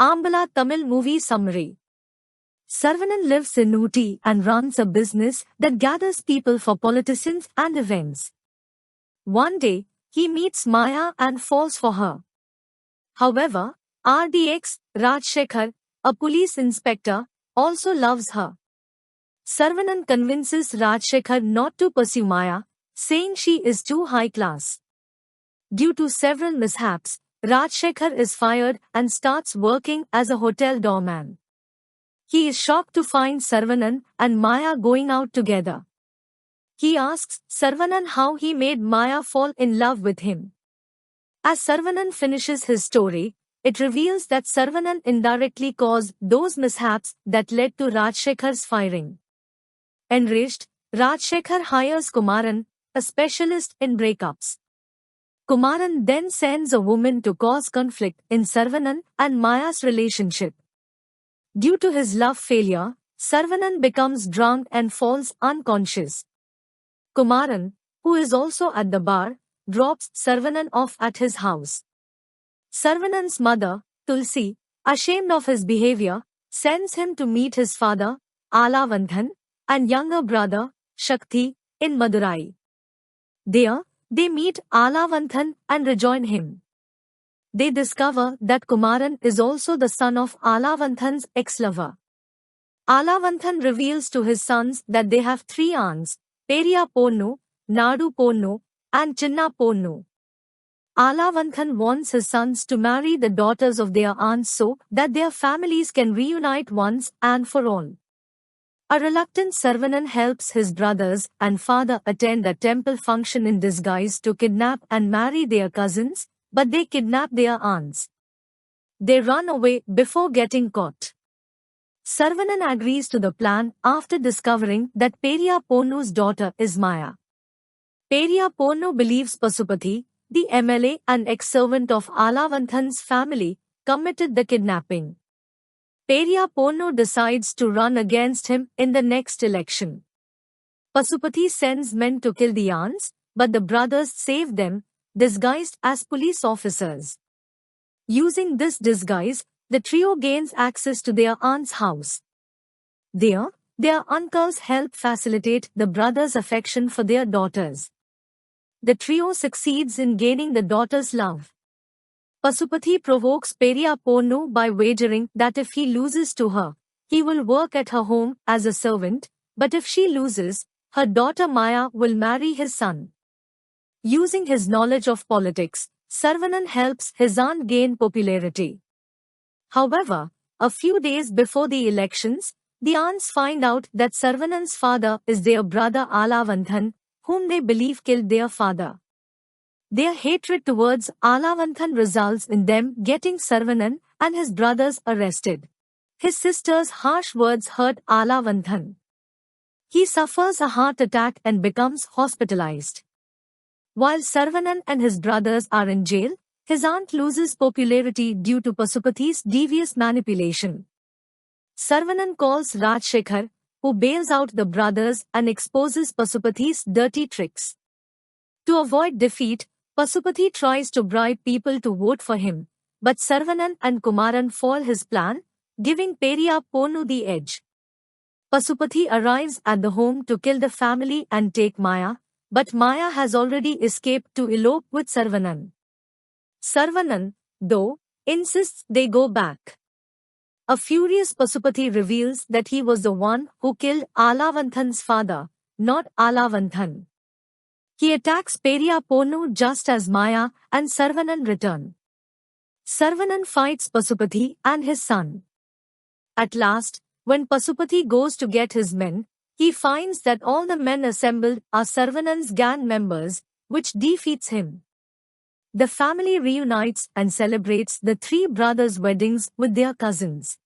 Ambala Tamil movie summary. Saravanan lives in Ooty and runs a business that gathers people for politicians and events. One day, he meets Maya and falls for her. However, RDX, Rajshekhar, a police inspector, also loves her. Saravanan convinces Rajshekhar not to pursue Maya, saying she is too high class. Due to several mishaps, Rajshekhar is fired and starts working as a hotel doorman. He is shocked to find Saravanan and Maya going out together. He asks Saravanan how he made Maya fall in love with him. As Saravanan finishes his story, it reveals that Saravanan indirectly caused those mishaps that led to Rajshekhar's firing. Enraged, Rajshekhar hires Kumaran, a specialist in breakups. Kumaran then sends a woman to cause conflict in Saravanan and Maya's relationship. Due to his love failure, Saravanan becomes drunk and falls unconscious. Kumaran, who is also at the bar, drops Saravanan off at his house. Sarvanan's mother, Tulsi, ashamed of his behavior, sends him to meet his father, Alavanthan, and younger brother, Shakti, in Madurai. There, they meet Alavanthan and rejoin him. They discover that Kumaran is also the son of Alavanthan's ex-lover. Alavanthan reveals to his sons that they have three aunts, Periya Ponnu, Nadu Ponnu, and Chinna Ponnu. Alavanthan wants his sons to marry the daughters of their aunts so that their families can reunite once and for all. A reluctant Saravanan helps his brothers and father attend a temple function in disguise to kidnap and marry their cousins, but they kidnap their aunts. They run away before getting caught. Saravanan agrees to the plan after discovering that Periya Ponnu's daughter is Maya. Periya Ponnu believes Pasupati, the MLA and ex-servant of Alavanthan's family, committed the kidnapping. Periya Ponnu decides to run against him in the next election. Pasupati sends men to kill the aunts, but the brothers save them, disguised as police officers. Using this disguise, the trio gains access to their aunt's house. There, their uncles help facilitate the brothers' affection for their daughters. The trio succeeds in gaining the daughters' love. Pasupati provokes Periya Ponnu by wagering that if he loses to her, he will work at her home as a servant, but if she loses, her daughter Maya will marry his son. Using his knowledge of politics, Saravanan helps his aunt gain popularity. However, a few days before the elections, the aunts find out that Sarvanan's father is their brother Alavanthan, whom they believe killed their father. Their hatred towards Alavanthan results in them getting Saravanan and his brothers arrested. His sister's harsh words hurt Alavanthan. He suffers a heart attack and becomes hospitalized. While Saravanan and his brothers are in jail, his aunt loses popularity due to Pasupati's devious manipulation. Saravanan calls Rajshekhar, who bails out the brothers and exposes Pasupati's dirty tricks. To avoid defeat, Pasupati tries to bribe people to vote for him, but Saravanan and Kumaran foil his plan, giving Periya Ponnu the edge. Pasupati arrives at the home to kill the family and take Maya, but Maya has already escaped to elope with Saravanan. Saravanan, though, insists they go back. A furious Pasupati reveals that he was the one who killed Alavanthan's father, not Alavanthan. He attacks Periya Ponnu just as Maya and Saravanan return. Saravanan fights Pasupati and his son. At last, when Pasupati goes to get his men, he finds that all the men assembled are Sarvanan's gang members, which defeats him. The family reunites and celebrates the three brothers' weddings with their cousins.